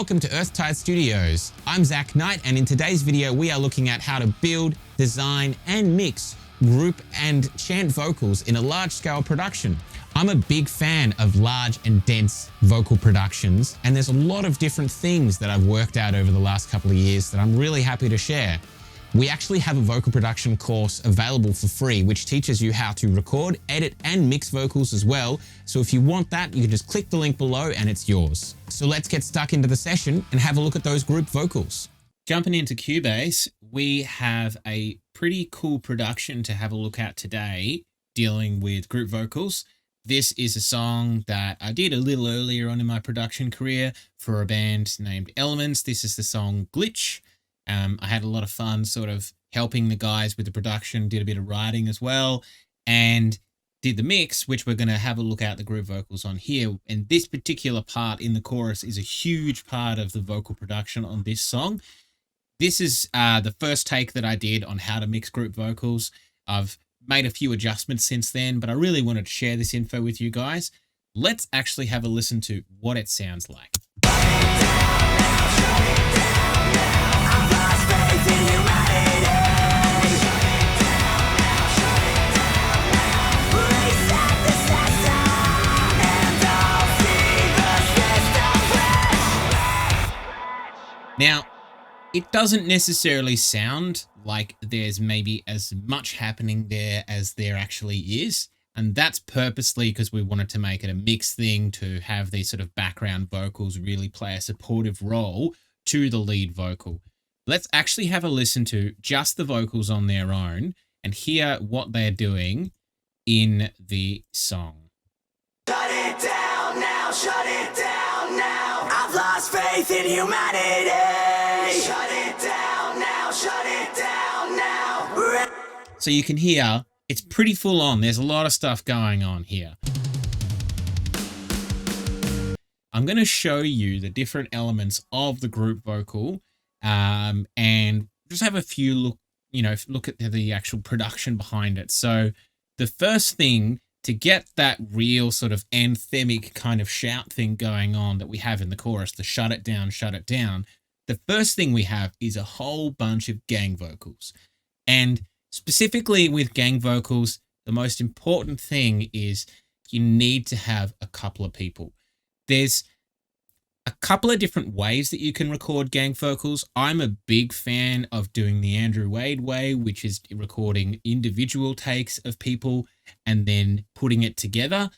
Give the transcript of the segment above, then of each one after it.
welcome to Earthtide Studios. I'm Zach Knight, and in today's video we are looking at how to build, design and mix group and chant vocals in a large-scale production. I'm a big fan of large and dense vocal productions, and there's a lot of different things that I've worked out over the last couple of years that I'm really happy to share. We actually have a vocal production course available for free, which teaches you how to record, edit, and mix vocals as well. So if you want that, you can just click the link below and it's yours. So let's get stuck into the session and have a look at those group vocals. Jumping into Cubase, we have a pretty cool production to have a look at today, dealing with group vocals. This is a song that I did a little earlier on in my production career for a band named Elements. This is the song Glitch. I had a lot of fun sort of helping the guys with the production, did a bit of writing as well, and did the mix, which we're going to have a look at the group vocals on here. And this particular part in the chorus is a huge part of the vocal production on this song. This is the first take that I did on how to mix group vocals. I've made a few adjustments since then, but I really wanted to share this info with you guys. Let's actually have a listen to what it sounds like. Now, it doesn't necessarily sound like there's maybe as much happening there as there actually is. And that's purposely because we wanted to make it a mixed thing to have these sort of background vocals really play a supportive role to the lead vocal. Let's actually have a listen to just the vocals on their own and hear what they're doing in the song. Shut it down now, shut it down now. I've lost faith in humanity. Shut it down now, shut it down now. So you can hear it's pretty full on. There's a lot of stuff going on here. I'm going to show you the different elements of the group vocal and just have a few look at the actual production behind it. So the first thing to get that real sort of anthemic kind of shout thing going on that we have in the chorus, the shut it down, the first thing we have is a whole bunch of gang vocals. And specifically with gang vocals, the most important thing is you need to have a couple of people. There's a couple of different ways that you can record gang vocals. I'm a big fan of doing the Andrew Wade way, which is recording individual takes of people and then putting it together.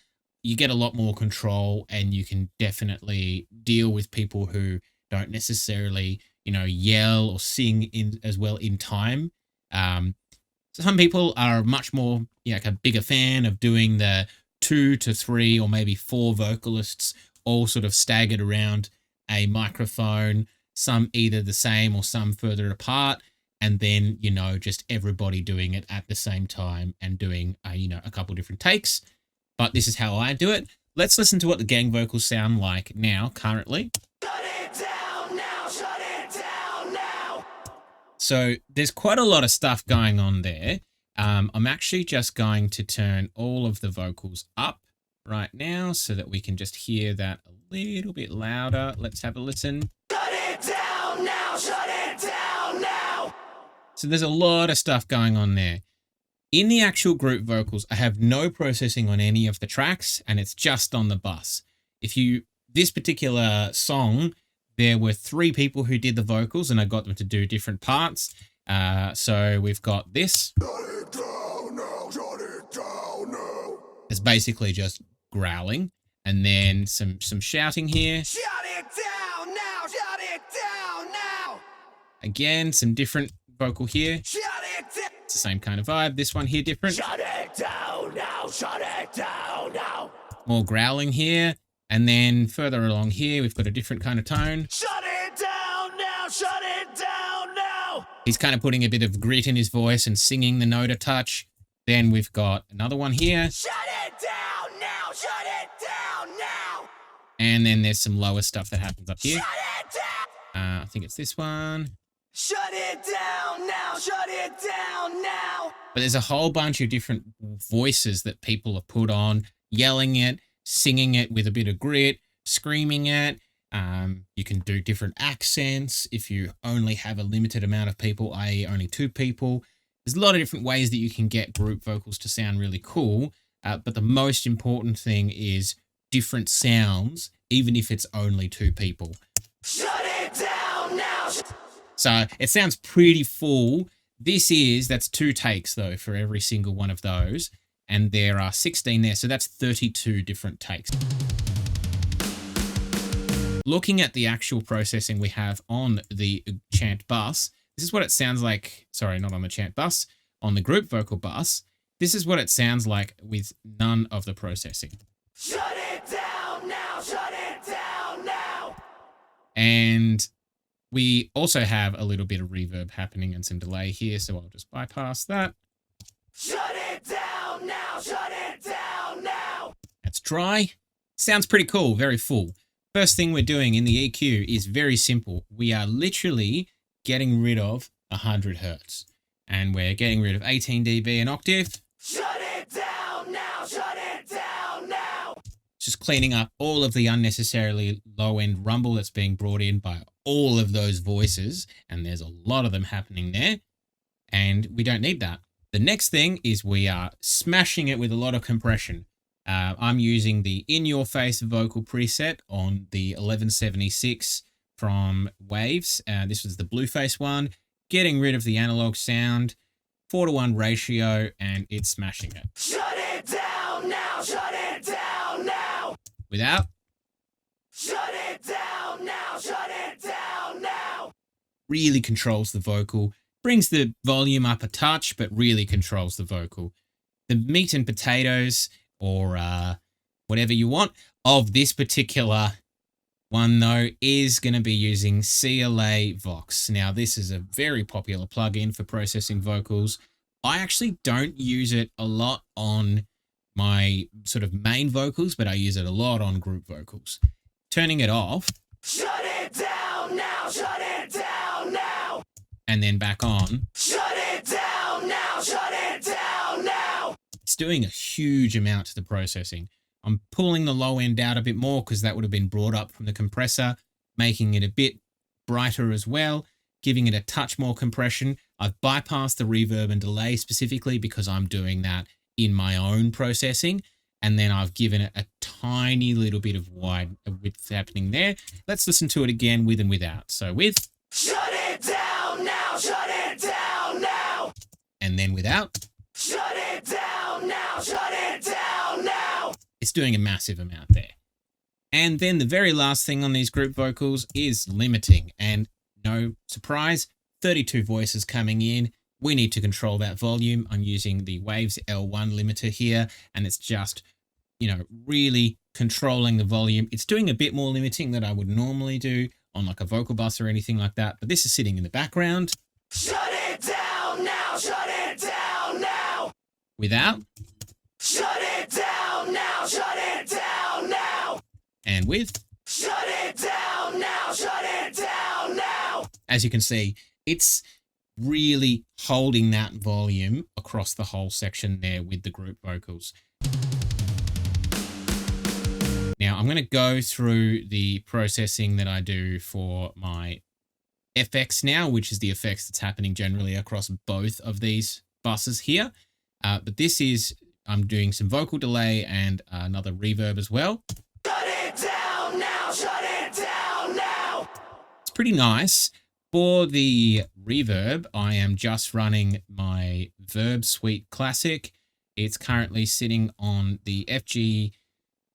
You get a lot more control and you can definitely deal with people who don't necessarily, yell or sing in as well in time. Some people are much more like a bigger fan of doing the 2 to 3 or maybe 4 vocalists all sort of staggered around a microphone, some either the same or some further apart, and then, just everybody doing it at the same time and doing, a couple different takes. But this is how I do it. Let's listen to what the gang vocals sound like now, currently. Shut it down now, shut it down now. So there's quite a lot of stuff going on there. I'm actually just going to turn all of the vocals up right now so that we can just hear that a little bit louder. Let's have a listen. Shut it down now, shut it down now. So there's a lot of stuff going on there. In the actual group vocals, I have no processing on any of the tracks and it's just on the bus. This particular song, there were 3 people who did the vocals and I got them to do different parts. So we've got this. Shut it down now, shut it down now. It's basically just growling, and then some shouting here. Shut it down now, shut it down now. Again, some different vocal here. Shut it down. It's the same kind of vibe. This one here different. Shut it down now, shut it down now. More growling here, and then further along here we've got a different kind of tone. Shut it down now, shut it down now. He's kind of putting a bit of grit in his voice and singing the note a touch. Then we've got another one here. Shut it down now, shut it down now. And then there's some lower stuff that happens up here. Shut it down. I think it's this one. Shut it down now, shut it down now. But there's a whole bunch of different voices that people have put on, yelling it, singing it with a bit of grit, screaming it, You can do different accents if you only have a limited amount of people, i.e. only 2 people. There's a lot of different ways that you can get group vocals to sound really cool. But the most important thing is different sounds, even if it's only 2 people. Shut it down now. So it sounds pretty full. That's 2 takes though for every single one of those. And there are 16 there. So that's 32 different takes. Looking at the actual processing we have on the Chant bus, this is what it sounds like. Sorry, not on the Chant bus, on the group vocal bus. This is what it sounds like with none of the processing. Shut it down now. Shut it down now. And we also have a little bit of reverb happening and some delay here, so I'll just bypass that. Shut it down now. Shut it down now. That's dry. Sounds pretty cool, very full. First thing we're doing in the EQ is very simple. We are literally getting rid of 100 Hertz. And we're getting rid of 18 dB an octave. Shut it down now. Shut it down now. Just cleaning up all of the unnecessarily low-end rumble that's being brought in by all of those voices. And there's a lot of them happening there. And we don't need that. The next thing is we are smashing it with a lot of compression. I'm using the in-your-face vocal preset on the 1176 from Waves. This was the Blueface one. Getting rid of the analog sound, 4:1 ratio, and it's smashing it. Shut it down now. Shut it down now. Without. Shut it down now. Shut it down now. Really controls the vocal. Brings the volume up a touch, but really controls the vocal. The meat and potatoes, or whatever you want, of this particular one, though, is going to be using CLA Vox. Now, this is a very popular plugin for processing vocals. I actually don't use it a lot on my sort of main vocals, but I use it a lot on group vocals. Turning it off. Shut it down now. Shut it down now. And then back on. Shut it down now. Shut it down now. It's doing a huge amount to the processing. I'm pulling the low end out a bit more because that would have been brought up from the compressor, making it a bit brighter as well, giving it a touch more compression. I've bypassed the reverb and delay specifically because I'm doing that in my own processing. And then I've given it a tiny little bit of width happening there. Let's listen to it again with and without. So with. Shut it down now. Shut it down now. And then without. Shut it down now. Shut it down now. It's doing a massive amount there. And then the very last thing on these group vocals is limiting. And no surprise, 32 voices coming in. We need to control that volume. I'm using the Waves L1 limiter here, and it's just, really controlling the volume. It's doing a bit more limiting than I would normally do on like a vocal bus or anything like that, but this is sitting in the background. Shut it down now. Shut it down now. Without. Shut it down now. Shut it down now. And with. Shut it down now. Shut it down now. As you can see, it's really holding that volume across the whole section there with the group vocals. Now I'm going to go through the processing that I do for my FX now, which is the effects that's happening generally across both of these buses here. But this is, I'm doing some vocal delay and another reverb as well. Shut it down now. Shut it down now. It's pretty nice. For the reverb, I am just running my Verb Suite Classic. It's currently sitting on the FG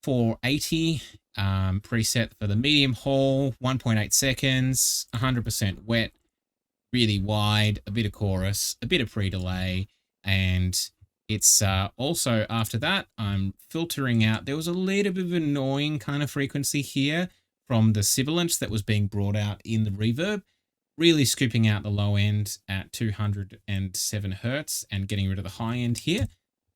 480 preset for the medium haul, 1.8 seconds, 100% wet, really wide, a bit of chorus, a bit of pre-delay, and it's also after that, I'm filtering out. There was a little bit of annoying kind of frequency here from the sibilance that was being brought out in the reverb. Really scooping out the low end at 207 Hertz and getting rid of the high end here.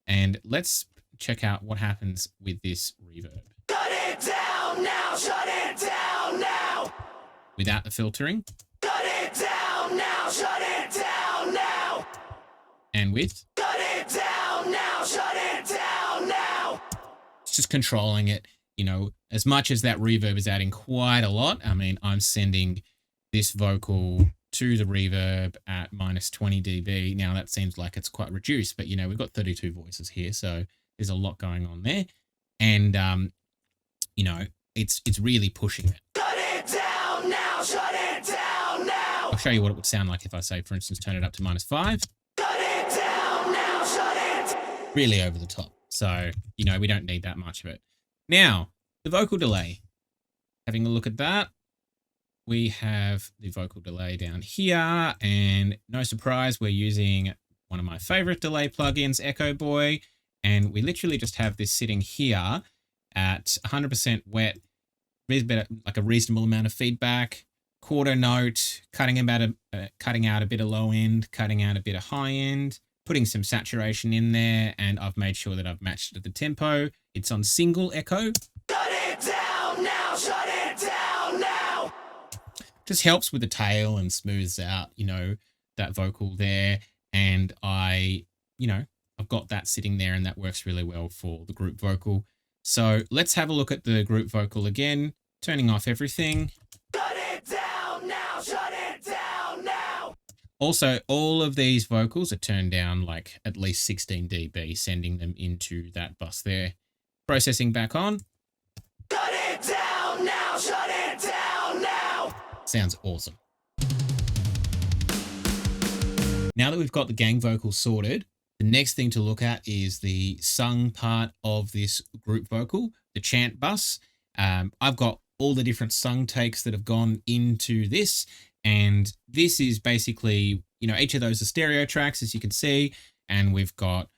And let's check out what happens with this reverb. Shut it down now. Shut it down now. Without the filtering. Shut it down now. Shut it down now. And with. Shut it down now. Shut it down now. It's just controlling it. you know, as much as that reverb is adding quite a lot, I mean, I'm sending this vocal to the reverb at minus 20 dB. Now that seems like it's quite reduced, but you know, we've got 32 voices here, so there's a lot going on there. And, you know, it's really pushing it. Shut it down now, shut it down now. I'll show you what it would sound like if I say, for instance, turn it up to minus 5. Shut it down now, shut it. Really over the top. So, you know, we don't need that much of it. Now, the vocal delay. Having a look at that, we have the vocal delay down here, and no surprise, we're using one of my favorite delay plugins, Echo Boy, and we literally just have this sitting here at 100% wet, like a reasonable amount of feedback, quarter note, cutting out a bit of low end, cutting out a bit of high end, putting some saturation in there, and I've made sure that I've matched it to the tempo. It's on single echo. Shut it down now, shut it down now. Just helps with the tail and smooths out, you know, that vocal there. And you know, I've got that sitting there, and that works really well for the group vocal. So let's have a look at the group vocal again, turning off everything. Shut it down now, shut it down now. Also, all of these vocals are turned down like at least 16 dB, sending them into that bus there. Processing back on. Shut it down now, shut it down now. Sounds awesome. Now that we've got the gang vocals sorted, the next thing to look at is the sung part of this group vocal, the chant bus. I've got all the different sung takes that have gone into this, and this is basically, you know, each of those are stereo tracks, as you can see, and we've got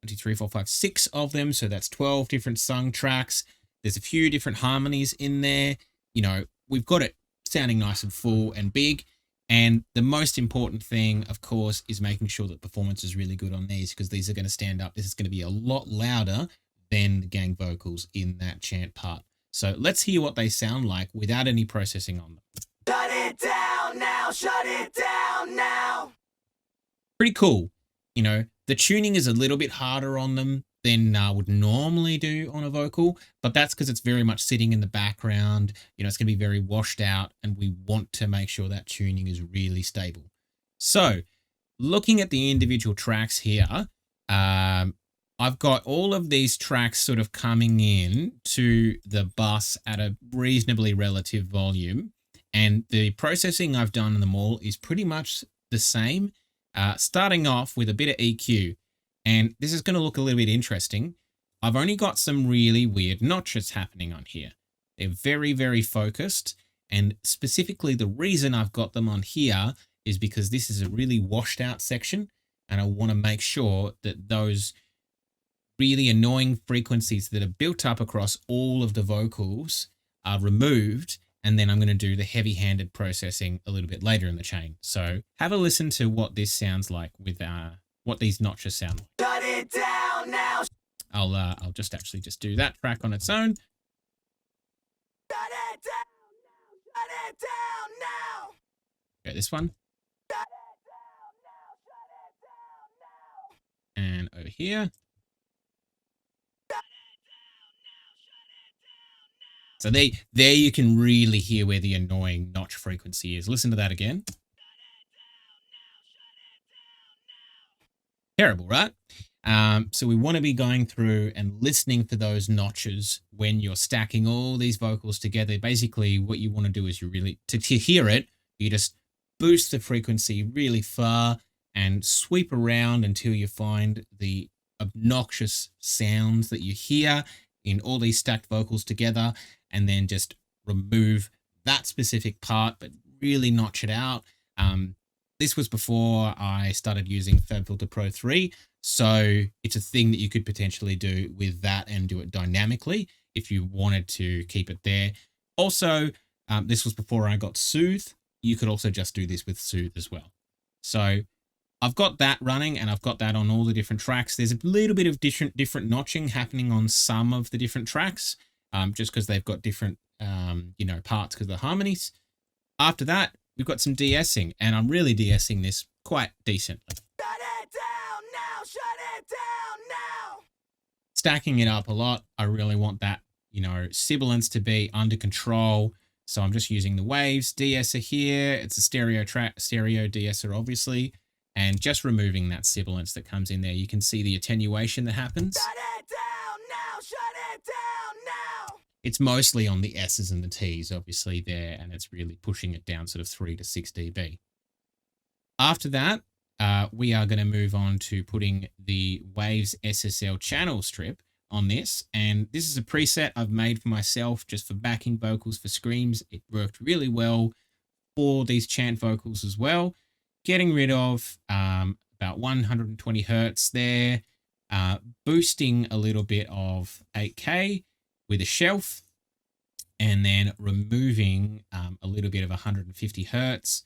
1, 2, 3, 4, 5, 6 of them, so that's 12 different sung tracks. There's a few different harmonies in there. You know, we've got it sounding nice and full and big. And the most important thing, of course, is making sure that performance is really good on these, because these are going to stand up. This is going to be a lot louder than the gang vocals in that chant part. So let's hear what they sound like without any processing on them. Shut it down now, shut it down now. Pretty cool. You know, the tuning is a little bit harder on them than would normally do on a vocal, but that's because it's very much sitting in the background. You know, it's going to be very washed out, and we want to make sure that tuning is really stable. So looking at the individual tracks here, I've got all of these tracks sort of coming in to the bus at a reasonably relative volume, and the processing I've done in them all is pretty much the same, starting off with a bit of EQ. And this is going to look a little bit interesting. I've only got some really weird notches happening on here. They're very, very focused. And specifically, the reason I've got them on here is because this is a really washed out section. And I want to make sure that those really annoying frequencies that are built up across all of the vocals are removed. And then I'm going to do the heavy-handed processing a little bit later in the chain. So have a listen to what this sounds like with what these notches sound like. Shut it down now. I'll just do that track on its own. Shut it down now. Shut it down now. Okay, this one. Shut it down now. Shut it down now. And over here. So there you can really hear where the annoying notch frequency is. Listen to that again. Terrible, right? So we want to be going through and listening for those notches when you're stacking all these vocals together. Basically, what you want to do is you really, to hear it, you just boost the frequency really far and sweep around until you find the obnoxious sounds that you hear in all these stacked vocals together, and then just remove that specific part, but really notch it out. This was before I started using FabFilter Pro 3, so it's a thing that you could potentially do with that and do it dynamically if you wanted to keep it there. Also, this was before I got Soothe. You could also just do this with Soothe as well. So I've got that running, and I've got that on all the different tracks. There's a little bit of different notching happening on some of the different tracks, just because they've got different, parts because of the harmonies. After that, we've got some de-essing, and I'm really de-essing this quite decently. Shut it down now. Shut it down now. Stacking it up a lot. I really want that you know, sibilance to be under control. So I'm just using the waves, de-esser here. It's a stereo de-esser, obviously, and just removing that sibilance that comes in there. You can see the attenuation that happens. Shut it down now, shut it down now. It's mostly on the S's and the T's, obviously, there, and it's really pushing it down sort of 3 to 6 dB. After that, we are going to move on to putting the Waves SSL channel strip on this. And this is a preset I've made for myself just for backing vocals for screams. It worked really well for these chant vocals as well. Getting rid of about 120 hertz there, boosting a little bit of 8K with a shelf, and then removing a little bit of 150 hertz.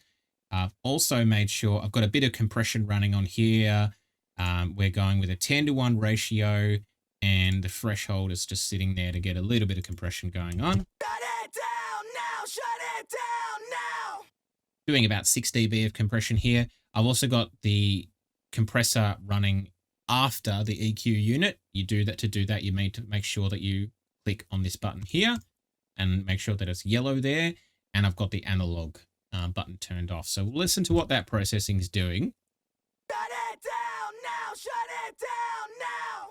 I've also made sure I've got a bit of compression running on here. We're going with a 10:1 ratio, and the threshold is just sitting there to get a little bit of compression going on. Shut it down now, shut it down now. Doing about 6 dB of compression here. I've also got the compressor running after the EQ unit. You do that. To do that, you need to make sure that you click on this button here and make sure that it's yellow there. And I've got the analog button turned off. So we'll listen to what that processing is doing. Shut it down now, shut it down now.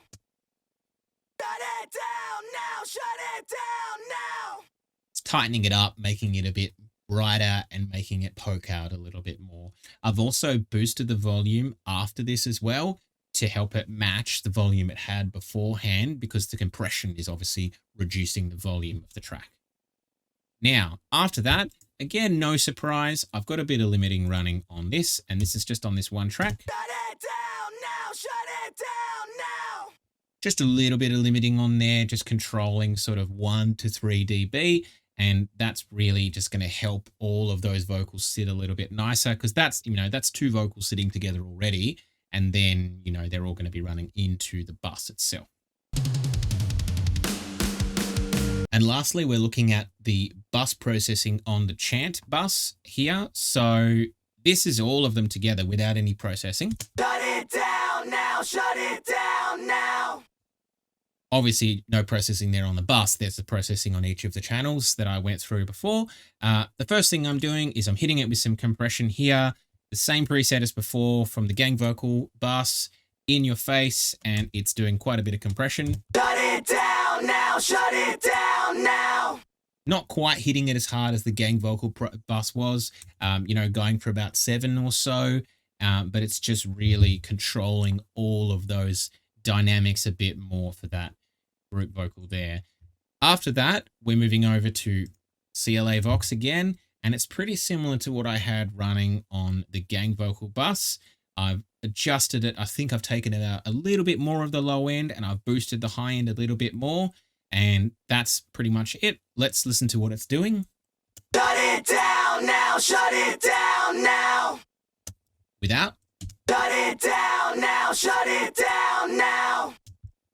Shut it down now, shut it down now. It's tightening it up, making it a bit brighter and making it poke out a little bit more. I've also boosted the volume after this as well to help it match the volume it had beforehand, because the compression is obviously reducing the volume of the track. Now, after that, again, no surprise, I've got a bit of limiting running on this, and this is just on this one track. Shut it down now, shut it down now. Just a little bit of limiting on there, just controlling sort of 1 to 3 dB. And that's really just going to help all of those vocals sit a little bit nicer, because that's, you know, that's 2 vocals sitting together already. And then, you know, they're all going to be running into the bus itself. And lastly, we're looking at the bus processing on the Chant bus here. So this is all of them together without any processing. Shut it down now, shut it down now. Obviously, no processing there on the bus. There's the processing on each of the channels that I went through before. The first thing I'm doing is I'm hitting it with some compression here. The same preset as before from the gang vocal bus, in your face, and it's doing quite a bit of compression. Shut it down now, shut it down now. Not quite hitting it as hard as the gang vocal bus was, you know, going for about 7 or so, but it's just really controlling all of those dynamics a bit more for that group vocal there. After that, we're moving over to CLA Vox again, and it's pretty similar to what I had running on the gang vocal bus. I've adjusted it. I think I've taken it out a little bit more of the low end, and I've boosted the high end a little bit more, and that's pretty much it. Let's listen to what it's doing. Shut it down now, shut it down now. Without. Shut it down now, shut it down now.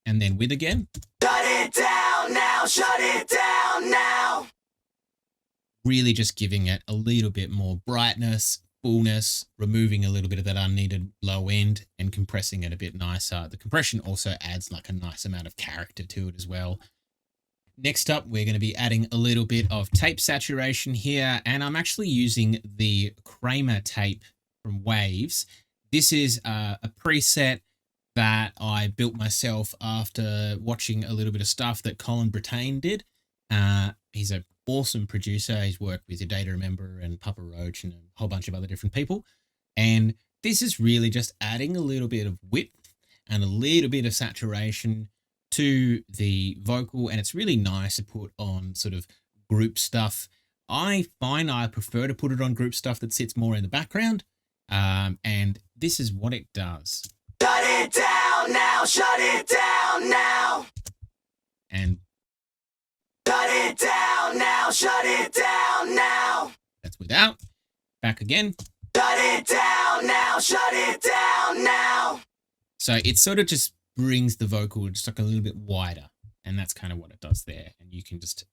And then with again. Shut it down now, shut it down now. Really just giving it a little bit more brightness, fullness, removing a little bit of that unneeded low end and compressing it a bit nicer. The compression also adds like a nice amount of character to it as well. Next up, we're going to be adding a little bit of tape saturation here, and I'm actually using the Kramer tape from Waves. This is a preset that I built myself after watching a little bit of stuff that Colin Brittain did. He's an awesome producer. He's worked with Your Data Remember and Papa Roach and a whole bunch of other different people. And this is really just adding a little bit of width and a little bit of saturation to the vocal. And it's really nice to put on sort of group stuff. I find I prefer to put it on group stuff that sits more in the background. And this is what it does. Shut it down now, shut it down now. And shut it down now, shut it down now. That's without. Back again. Shut it down now, shut it down now. So it sort of just brings the vocal just like a little bit wider. And that's kind of what it does there. And you can just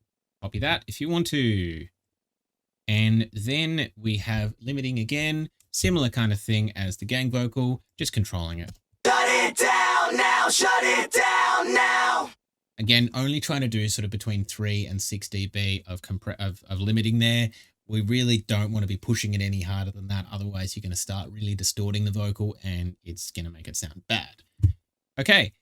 copy that if you want to. And then we have limiting again. Similar kind of thing as the gang vocal, just controlling it. Shut it down now, shut it down now. Again, only trying to do sort of between 3 and 6 dB of limiting there. We really don't want to be pushing it any harder than that. Otherwise, you're going to start really distorting the vocal and it's going to make it sound bad. Okay.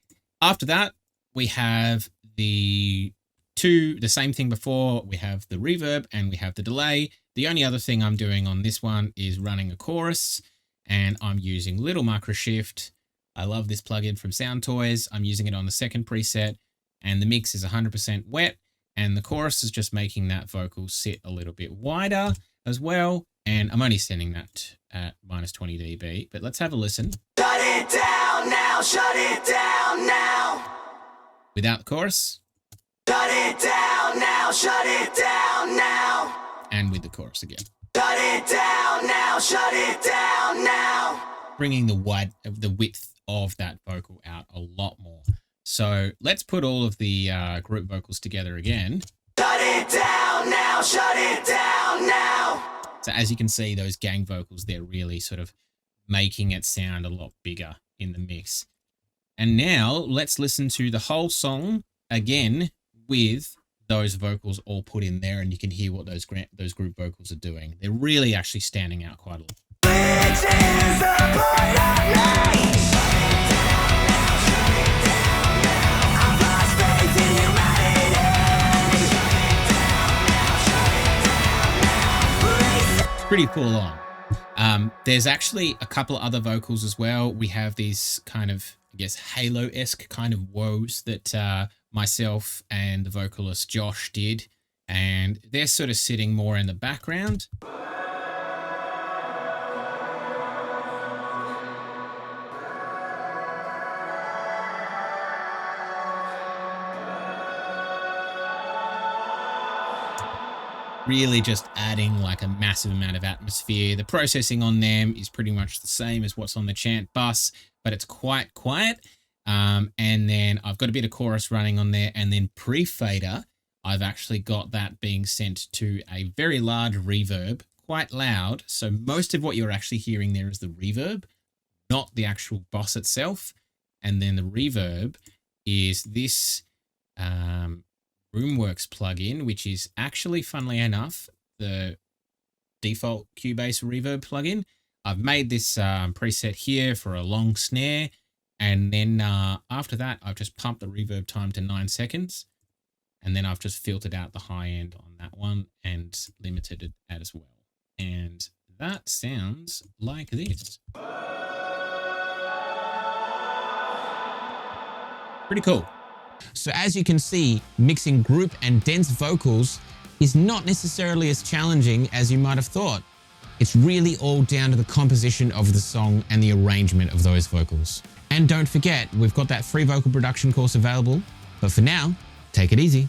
After that, we have the same thing before. We have the reverb and we have the delay. The only other thing I'm doing on this one is running a chorus, and I'm using Little Micro Shift. I love this plugin from Sound Toys. I'm using it on the second preset, and the mix is 100% wet, and the chorus is just making that vocal sit a little bit wider as well. And I'm only setting that at -20 dB, but let's have a listen. Shut it down now, shut it down now. Without the chorus. Shut it down now, shut it down now. And with the chorus again. Shut it down now, shut it down now. Bringing the width of that vocal out a lot more. So let's put all of the group vocals together again. Shut it down now, shut it down now. So as you can see, those gang vocals, they're really sort of making it sound a lot bigger in the mix. And now let's listen to the whole song again with those vocals all put in there, and you can hear what those group vocals are doing. They're really actually standing out quite a lot. Which is the point of me? I've lost faith in humanity. It's pretty full on. There's actually a couple of other vocals as well. We have these kind of, I guess, Halo-esque kind of woes that myself and the vocalist Josh did, and they're sort of sitting more in the background. Really just adding like a massive amount of atmosphere. The processing on them is pretty much the same as what's on the Chant bus, but it's quite quiet. And then I've got a bit of chorus running on there, and then pre-fader, I've actually got that being sent to a very large reverb, quite loud. So most of what you're actually hearing there is the reverb, not the actual boss itself. And then the reverb is this Roomworks plugin, which is actually, funnily enough, the default Cubase reverb plugin. I've made this preset here for a long snare. And then after that, I've just pumped the reverb time to 9 seconds. And then I've just filtered out the high end on that one and limited it as well. And that sounds like this. Pretty cool. So as you can see, mixing group and dense vocals is not necessarily as challenging as you might have thought. It's really all down to the composition of the song and the arrangement of those vocals. And don't forget, we've got that free vocal production course available. But for now, take it easy.